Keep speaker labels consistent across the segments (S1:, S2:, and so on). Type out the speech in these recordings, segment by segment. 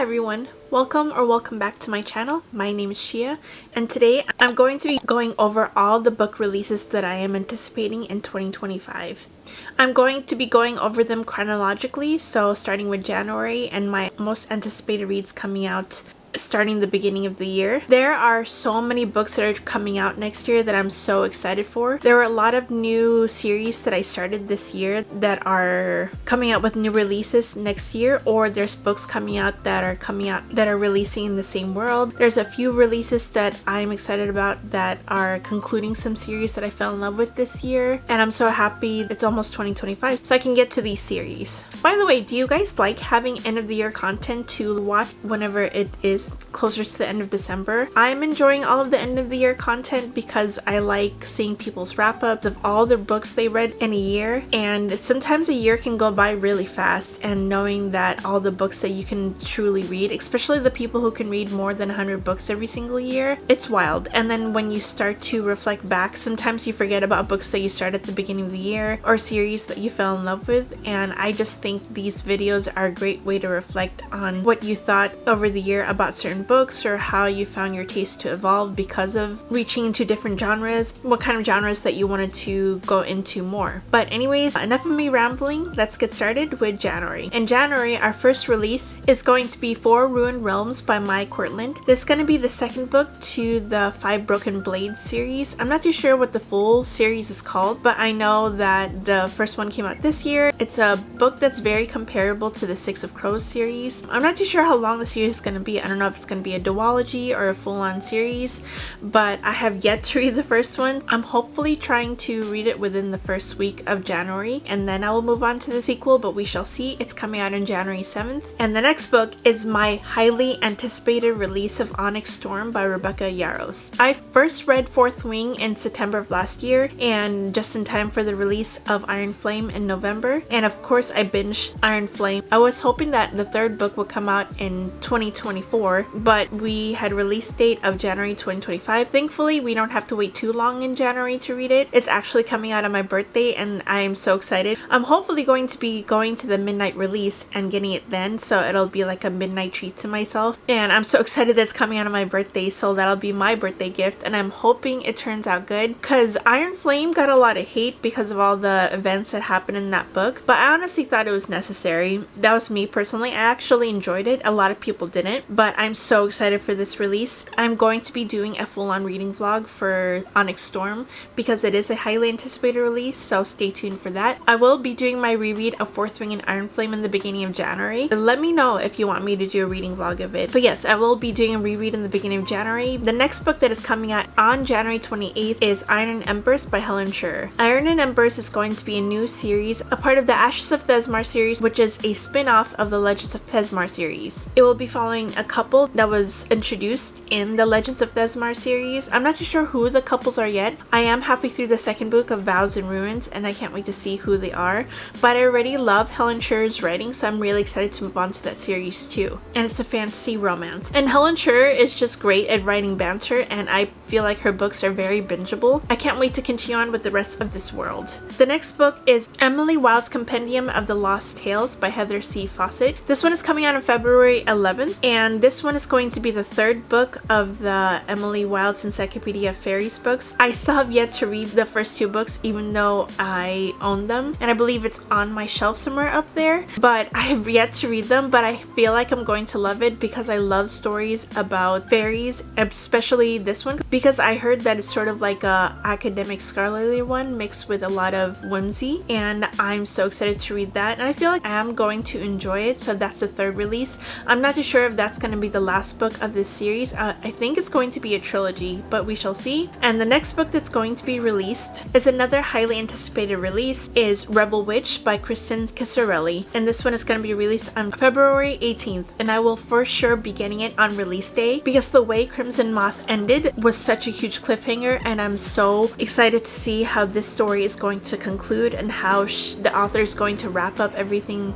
S1: everyone, welcome back to my channel. My name is Shia, and today I'm going to be going over all the book releases that I am anticipating in 2025. I'm going to be going over them chronologically, so starting with January and my most anticipated reads coming out starting the beginning of the year. There are so many books that are coming out next year that I'm so excited for. There are a lot of new series that I started this year that are coming out with new releases next year, or there's books coming out that are releasing in the same world. There's a few releases that I'm excited about that are concluding some series that I fell in love with this year, and I'm so happy it's almost 2025 so I can get to these series. By the way, do you guys like having end of the year content to watch whenever it is closer to the end of December? I'm enjoying all of the end of the year content because I like seeing people's wrap-ups of all the books they read in a year, and sometimes a year can go by really fast, and knowing that all the books that you can truly read, especially the people who can read more than 100 books every single year, it's wild. And then when you start to reflect back, sometimes you forget about books that you started at the beginning of the year or series that you fell in love with, and I just think these videos are a great way to reflect on what you thought over the year about certain books, or how you found your taste to evolve because of reaching into different genres, what kind of genres that you wanted to go into more. But anyways, enough of me rambling, let's get started with January. In January, our first release is going to be Four Ruined Realms by Mai Cortland. This is going to be the second book to the Five Broken Blades series. I'm not too sure what the full series is called, but I know that the first one came out this year. It's a book that's very comparable to the Six of Crows series. I'm not too sure how long the series is going to be. I don't know if it's going to be a duology or a full-on series, but I have yet to read the first one. I'm hopefully trying to read it within the first week of January, and then I will move on to the sequel, but we shall see. It's coming out on January 7th. And the next book is my highly anticipated release of Onyx Storm by Rebecca Yarros. I first read Fourth Wing in September of last year, and just in time for the release of Iron Flame in November, and of course I binged Iron Flame. I was hoping that the third book would come out in 2024, but we had a release date of January 2025. Thankfully, we don't have to wait too long in January to read it. It's actually coming out on my birthday, and I am so excited. I'm hopefully going to be going to the midnight release and getting it then, so it'll be like a midnight treat to myself. And I'm so excited that it's coming out on my birthday, so that'll be my birthday gift, and I'm hoping it turns out good, because Iron Flame got a lot of hate because of all the events that happened in that book, but I honestly thought it was necessary. That was me personally. I actually enjoyed it. A lot of people didn't, but I'm so excited for this release. I'm going to be doing a full-on reading vlog for Onyx Storm because it is a highly anticipated release, so stay tuned for that. I will be doing my reread of Fourth Wing and Iron Flame in the beginning of January. Let me know if you want me to do a reading vlog of it. But yes, I will be doing a reread in the beginning of January. The next book that is coming out on January 28th is Iron and Embers by Helen Scher. Iron and Embers is going to be a new series, a part of the Ashes of Thesmar series, which is a spin-off of the Legends of Thesmar series. It will be following a couple that was introduced in the Legends of Thesmar series. I'm not too sure who the couples are yet. I am halfway through the second book of Vows and Ruins, and I can't wait to see who they are, but I already love Helen Scher's writing, so I'm really excited to move on to that series too. And it's a fantasy romance, and Helen Scher is just great at writing banter, and I feel like her books are very bingeable. I can't wait to continue on with the rest of this world. The next book is Emily Wilde's Compendium of the Lost Tales by Heather C. Fawcett. This one is coming out on February 11th, and this one is going to be the third book of the Emily Wilde's Encyclopedia of Fairies books. I still have yet to read the first two books, even though I own them, and I believe it's on my shelf somewhere up there, but I have yet to read them. But I feel like I'm going to love it because I love stories about fairies, especially this one, because I heard that it's sort of like a academic scholarly one mixed with a lot of whimsy, and I'm so excited to read that, and I feel like I am going to enjoy it. So that's the third release. I'm not too sure if that's going to be the last book of this series. I think it's going to be a trilogy, but we shall see. And the next book that's going to be released is another highly anticipated release, is Rebel Witch by Kristen Casarelli, and this one is going to be released on February 18th, and I will for sure be getting it on release day because the way Crimson Moth ended was such a huge cliffhanger, and I'm so excited to see how this story is going to conclude and how the author is going to wrap up everything.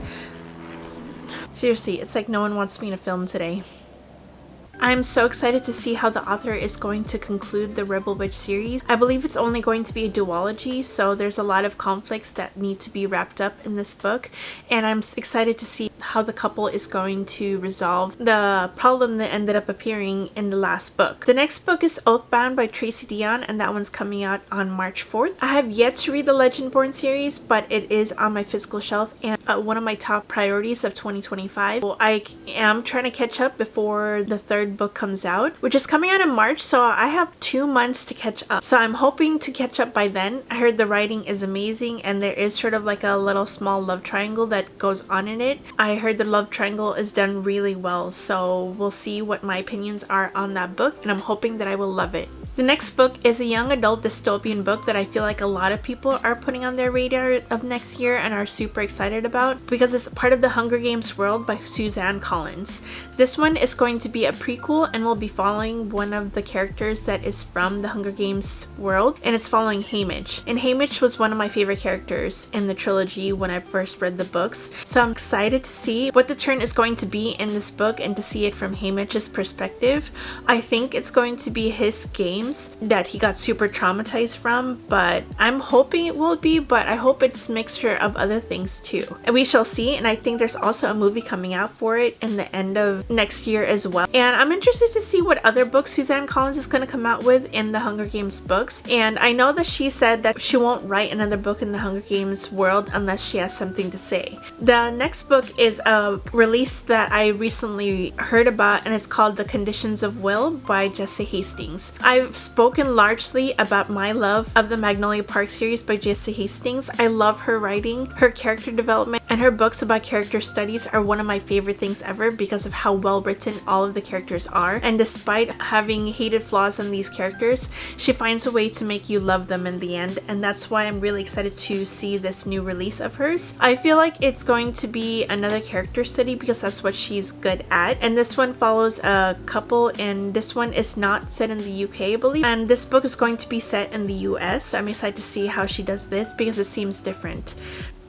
S1: Seriously, it's like no one wants me to film today. I'm so excited to see how the author is going to conclude the Rebel Witch series. I believe it's only going to be a duology, so there's a lot of conflicts that need to be wrapped up in this book, and I'm excited to see how the couple is going to resolve the problem that ended up appearing in the last book. The next book is Oathbound by Tracy Deonn, and that one's coming out on March 4th. I have yet to read the Legendborn series, but it is on my physical shelf and one of my top priorities of 2025. So I am trying to catch up before the third book comes out, which is coming out in March, so I have 2 months to catch up. So I'm hoping to catch up by then. I heard the writing is amazing and there is sort of like a little small love triangle that goes on in it. I heard the love triangle is done really well, so we'll see what my opinions are on that book, and I'm hoping that I will love it. The next book is a young adult dystopian book that I feel like a lot of people are putting on their radar of next year and are super excited about because it's part of the Hunger Games world by Suzanne Collins. This one is going to be a prequel and will be following one of the characters that is from the Hunger Games world, and it's following Haymitch. And Haymitch was one of my favorite characters in the trilogy when I first read the books, so I'm excited to see what the turn is going to be in this book and to see it from Haymitch's perspective. I think it's going to be his game that he got super traumatized from, but I'm hoping it will be, but I hope it's a mixture of other things too. And we shall see, and I think there's also a movie coming out for it in the end of next year as well. And I'm interested to see what other books Suzanne Collins is going to come out with in the Hunger Games books. And I know that she said that she won't write another book in the Hunger Games world unless she has something to say. The next book is a release that I recently heard about, and it's called The Conditions of Will by Jesse Hastings. I've spoken largely about my love of the Magnolia Park series by Jesse Hastings. I love her writing, her character development, and her books about character studies are one of my favorite things ever because of how well written all of the characters are. And despite having hated flaws in these characters, she finds a way to make you love them in the end, and that's why I'm really excited to see this new release of hers. I feel like it's going to be another character study because that's what she's good at, and this one follows a couple, and this one is not set in the UK, I believe, and this book is going to be set in the US, so I'm excited to see how she does this because it seems different.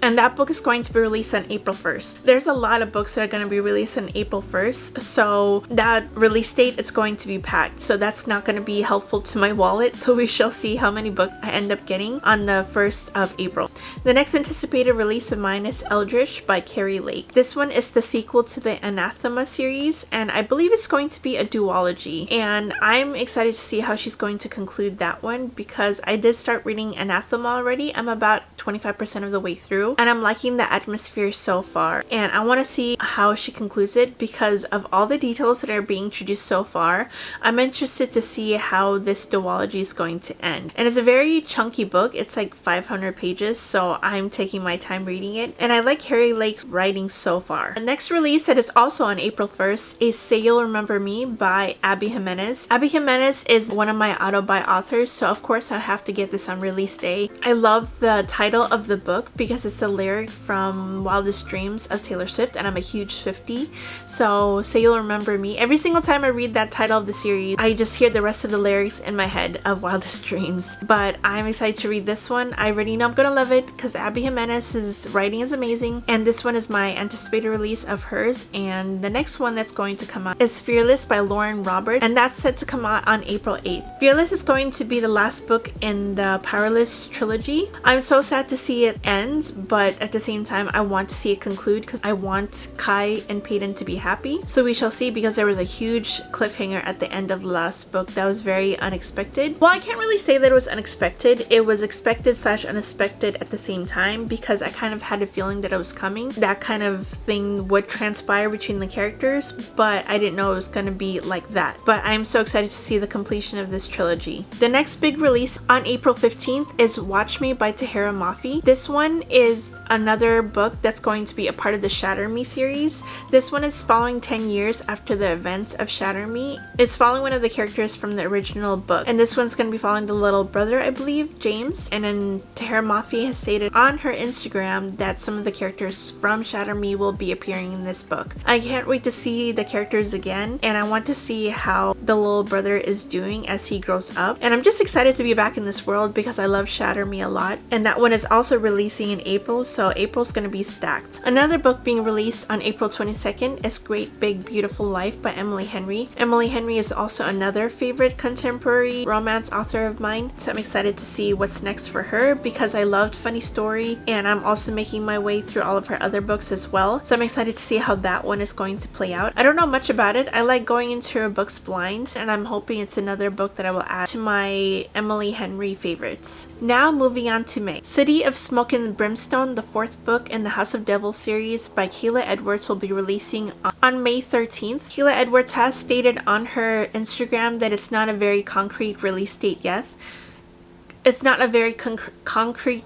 S1: And that book is going to be released on April 1st. There's a lot of books that are going to be released on April 1st, so that release date is going to be packed. So that's not going to be helpful to my wallet, so we shall see how many books I end up getting on the 1st of April. The next anticipated release of mine is Eldritch by Kari Lake. This one is the sequel to the Anathema series, and I believe it's going to be a duology. And I'm excited to see how she's going to conclude that one because I did start reading Anathema already. I'm about 25% of the way through, and I'm liking the atmosphere so far, and I want to see how she concludes it because of all the details that are being introduced so far. I'm interested to see how this duology is going to end, and it's a very chunky book. It's like 500 pages, so I'm taking my time reading it, and I like Kari Lake's writing so far. The next release that is also on April 1st is Say You'll Remember Me by Abby Jimenez. Abby Jimenez is one of my auto-buy authors, so of course I have to get this on release day. I love the title of the book because it's a lyric from Wildest Dreams of Taylor Swift, and I'm a huge Swiftie, so Say You'll Remember Me. Every single time I read that title of the series, I just hear the rest of the lyrics in my head of Wildest Dreams. But I'm excited to read this one. I already know I'm gonna love it because Abby Jimenez's writing is amazing, and this one is my anticipated release of hers. And the next one that's going to come out is Fearless by Lauren Roberts, and that's set to come out on April 8th. Fearless is going to be the last book in the Powerless trilogy. I'm so sad to see it end, but at the same time I want to see it conclude because I want Kai and Peyton to be happy. So we shall see, because there was a huge cliffhanger at the end of the last book that was very unexpected. Well, I can't really say that it was unexpected. It was expected / unexpected at the same time because I kind of had a feeling that it was coming. That kind of thing would transpire between the characters, but I didn't know it was going to be like that. But I'm so excited to see the completion of this trilogy. The next big release on April 15th is Watch Me by Tahereh Mafi. This one is another book that's going to be a part of the Shatter Me series. This one is following 10 years after the events of Shatter Me. It's following one of the characters from the original book, and this one's going to be following the little brother, I believe, James. And then Tahereh Mafi has stated on her Instagram that some of the characters from Shatter Me will be appearing in this book. I can't wait to see the characters again, and I want to see how the little brother is doing as he grows up. And I'm just excited to be back in this world because I love Shatter Me a lot, and that one is is also releasing in April, so April's gonna be stacked. Another book being released on April 22nd is Great Big Beautiful Life by Emily Henry. Emily Henry is also another favorite contemporary romance author of mine, so I'm excited to see what's next for her because I loved Funny Story, and I'm also making my way through all of her other books as well, so I'm excited to see how that one is going to play out. I don't know much about it. I like going into her books blind, and I'm hoping it's another book that I will add to my Emily Henry favorites. Now moving on to May. City of Smoke and Brimstone, the fourth book in the House of Devil series by Kayla Edwards, will be releasing on May 13th. Kayla Edwards has stated on her Instagram that it's not a very concrete release date yet. It's not a very concrete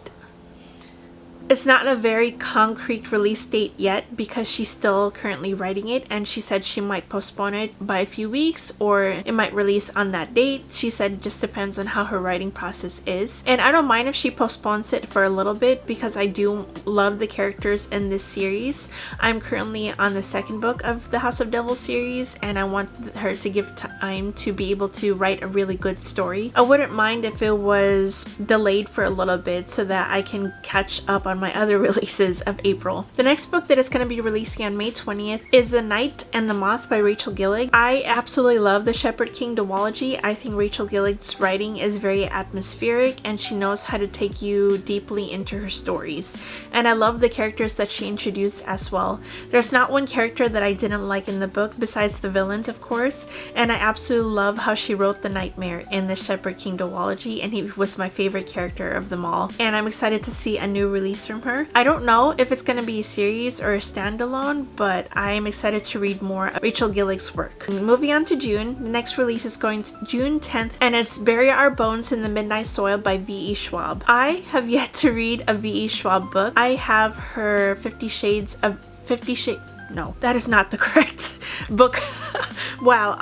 S1: release date yet because she's still currently writing it, and she said she might postpone it by a few weeks or it might release on that date. She said it just depends on how her writing process is, and I don't mind if she postpones it for a little bit because I do love the characters in this series. I'm currently on the second book of the House of Devil series, and I want her to give time to be able to write a really good story. I wouldn't mind if it was delayed for a little bit so that I can catch up on my other releases of April. The next book that is going to be releasing on May 20th is The Night and the Moth by Rachel Gillig. I absolutely love the Shepherd King duology. I think Rachel Gillig's writing is very atmospheric and she knows how to take you deeply into her stories. And I love the characters that she introduced as well. There's not one character that I didn't like in the book besides the villains, of course, and I absolutely love how she wrote the Nightmare in the Shepherd King duology, and he was my favorite character of them all. And I'm excited to see a new release from her. I don't know if it's going to be a series or a standalone, but I'm excited to read more of Rachel Gillig's work. Moving on to June, the next release is going to June 10th, and it's Bury Our Bones in the Midnight Soil by V.E. Schwab. I have yet to read a V.E. Schwab book. I have her 50 Shades of no, that is not the correct book. Wow,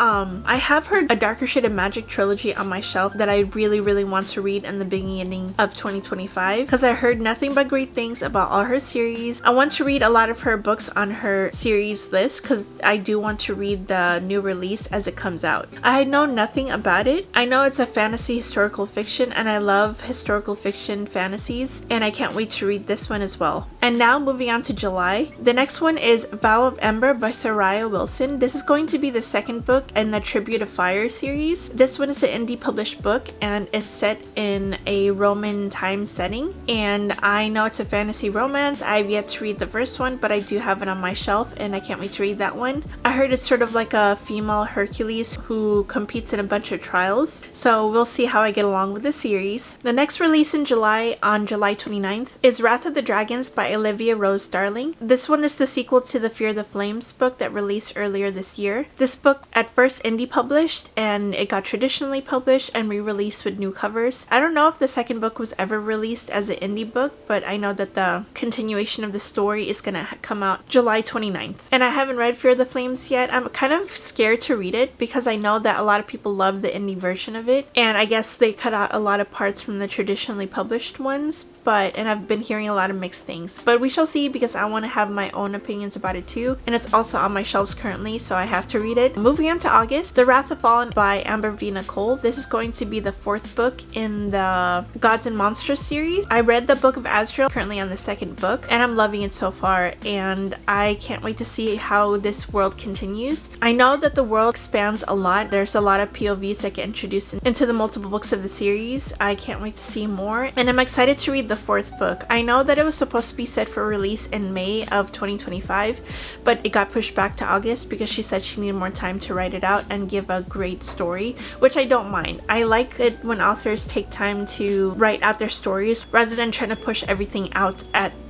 S1: I have heard A Darker Shade of Magic trilogy on my shelf that I really want to read in the beginning of 2025 because I heard nothing but great things about all her series. I want to read a lot of her books on her series list because I do want to read the new release as it comes out. I know nothing about it. I know it's a fantasy historical fiction, and I love historical fiction fantasies, and I can't wait to read this one as well. And now moving on to July, the next one is Vow of Ember by Soraya Wilson. This is going to be the second book in the Tribute of Fire series. This one is an indie published book and it's set in a Roman time setting, and I know it's a fantasy romance. I've yet to read the first one, but I do have it on my shelf and I can't wait to read that one. I heard it's sort of like a female Hercules who competes in a bunch of trials, so we'll see how I get along with the series. The next release in July, on July 29th, is Wrath of the Dragons by Olivia Rose Darling. This one is the sequel to the Fear the Flames book that released earlier this year. This book at first indie published, and it got traditionally published and re-released with new covers. I don't know if the second book was ever released as an indie book, but I know that the continuation of the story is gonna come out July 29th. And I haven't read Fear the Flames yet. I'm kind of scared to read it because I know that a lot of people love the indie version of it, and I guess they cut out a lot of parts from the traditionally published ones, and I've been hearing a lot of mixed things. But we shall see because I want to have my own opinions about it too, and it's also on my shelves currently, so I have to read it. Moving on to August, The Wrath of Fallen by Amber V. Nicole. This is going to be the fourth book in the Gods and Monsters series. I read the Book of Azrael, currently on the second book, and I'm loving it so far, and I can't wait to see how this world continues. I know that the world expands a lot. There's a lot of POVs that get introduced into the multiple books of the series. I can't wait to see more, and I'm excited to read the fourth book. I know that it was supposed to be set for release in May of 2025, but it got pushed back to August because she said she needed more time to write it out and give a great story, which I don't mind. I like it when authors take time to write out their stories rather than trying to push everything out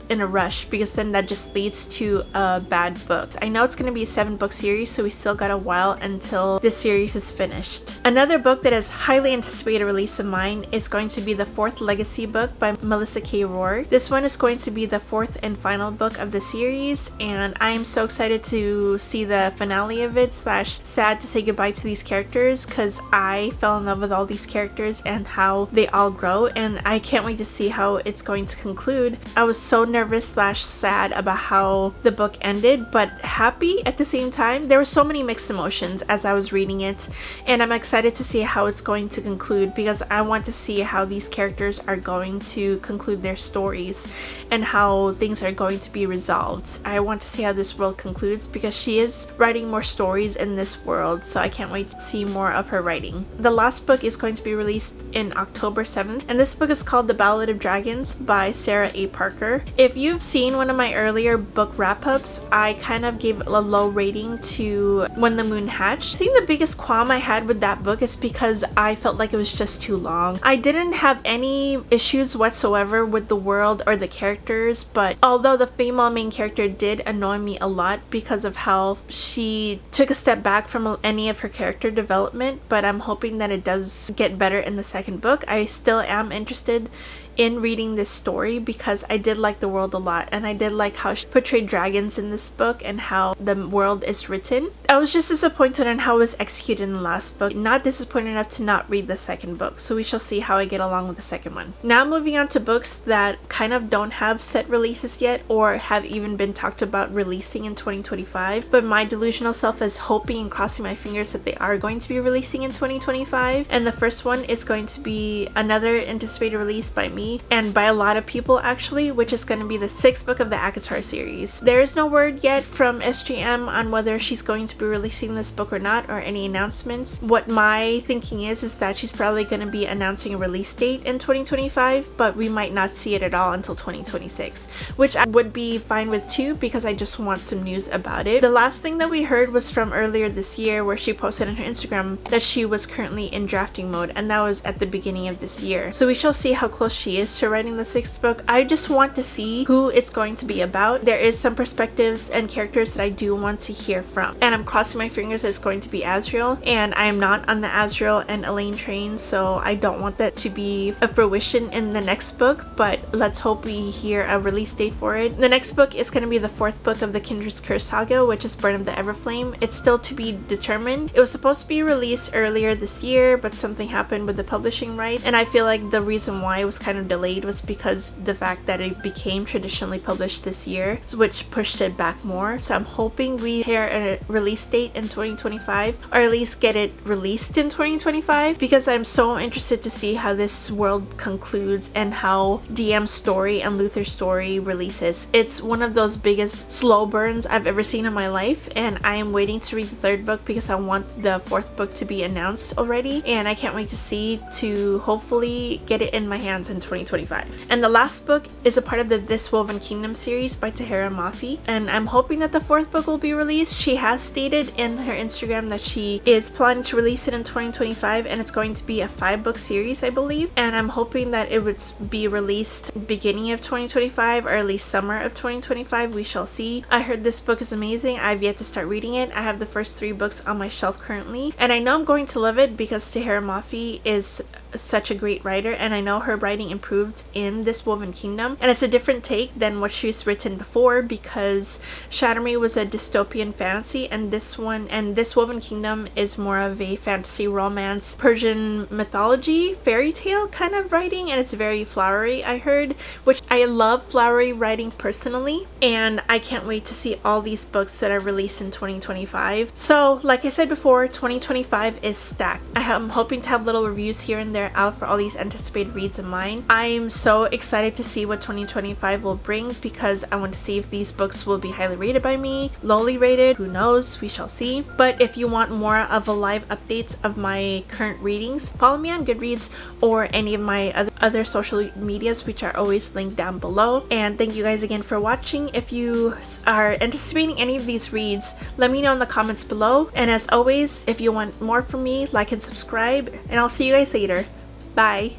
S1: in a rush, because then that just leads to a bad book. I know it's going to be a 7-book series, so we still got a while until this series is finished. Another book that is highly anticipated release of mine is going to be the fourth Legacy book by Melissa K. Rourke. This one is going to be the fourth and final book of the series, and I am so excited to see the finale of it, / sad to say goodbye to these characters, because I fell in love with all these characters and how they all grow, and I can't wait to see how it's going to conclude. I was so nervous nervous slash sad about how the book ended, but happy at the same time. There were so many mixed emotions as I was reading it, and I'm excited to see how it's going to conclude because I want to see how these characters are going to conclude their stories and how things are going to be resolved. I want to see how this world concludes because she is writing more stories in this world, so I can't wait to see more of her writing. The last book is going to be released in October 7th, and this book is called The Ballad of Dragons by Sarah A. Parker. If you've seen one of my earlier book wrap-ups, I kind of gave a low rating to When the Moon Hatched. I think the biggest qualm I had with that book is because I felt like it was just too long. I didn't have any issues whatsoever with the world or the characters, but although the female main character did annoy me a lot because of how she took a step back from any of her character development, but I'm hoping that it does get better in the second book. I still am interested in reading this story because I did like the world a lot, and I did like how she portrayed dragons in this book and how the world is written. I was just disappointed in how it was executed in the last book, not disappointed enough to not read the second book, so we shall see how I get along with the second one. Now moving on to books that kind of don't have set releases yet or have even been talked about releasing in 2025, but my delusional self is hoping and crossing my fingers that they are going to be releasing in 2025. And the first one is going to be another anticipated release by me and by a lot of people actually, which is going to be the 6th book of the ACOTAR series. There is no word yet from SJM on whether she's going to be releasing this book or not, or any announcements. What my thinking is that she's probably going to be announcing a release date in 2025, but we might not see it at all until 2026, which I would be fine with too because I just want some news about it. The last thing that we heard was from earlier this year where she posted on her Instagram that she was currently in drafting mode, and that was at the beginning of this year. So we shall see how close she is to writing the 6th book. I just want to see who it's going to be about. There is some perspectives and characters that I do want to hear from, and I'm crossing my fingers that it's going to be Azriel, and I am not on the Azriel and Elaine train, so I don't want that to be a fruition in the next book, but let's hope we hear a release date for it. The next book is going to be the 4th book of the Kindred's Curse saga, which is Burn of the Everflame. It's still to be determined. It was supposed to be released earlier this year, but something happened with the publishing right, and I feel like the reason why it was kind of delayed was because the fact that it became traditionally published this year, which pushed it back more. So I'm hoping we hear a release date in 2025, or at least get it released in 2025, because I'm so interested to see how this world concludes and how DM's story and Luther's story releases. It's one of those biggest slow burns I've ever seen in my life, and I am waiting to read the 3rd book because I want the 4th book to be announced already, and I can't wait to hopefully get it in my hands in 2025. And the last book is a part of the This Woven Kingdom series by Tahereh Mafi, and I'm hoping that the 4th book will be released. She has stated in her Instagram that she is planning to release it in 2025, and it's going to be a 5-book series, I believe, and I'm hoping that it would be released beginning of 2025 or at least summer of 2025. We shall see. I heard this book is amazing. I've yet to start reading it. I have the first 3 books on my shelf currently, and I know I'm going to love it because Tahereh Mafi is such a great writer, and I know her writing improved in This Woven Kingdom, and it's a different take than what she's written before because Shatter Me was a dystopian fantasy, and This Woven Kingdom is more of a fantasy romance, Persian mythology, fairy tale kind of writing, and it's very flowery, I heard, which I love flowery writing personally, and I can't wait to see all these books that are released in 2025. So like I said before, 2025 is stacked. I'm hoping to have little reviews here and there out for all these anticipated reads of mine. I'm so excited to see what 2025 will bring because I want to see if these books will be highly rated by me, lowly rated, who knows, we shall see. But if you want more of a live updates of my current readings, follow me on Goodreads or any of my other social medias, which are always linked down below. And thank you guys again for watching. If you are anticipating any of these reads, let me know in the comments below. And as always, if you want more from me, like and subscribe, and I'll see you guys later. Bye!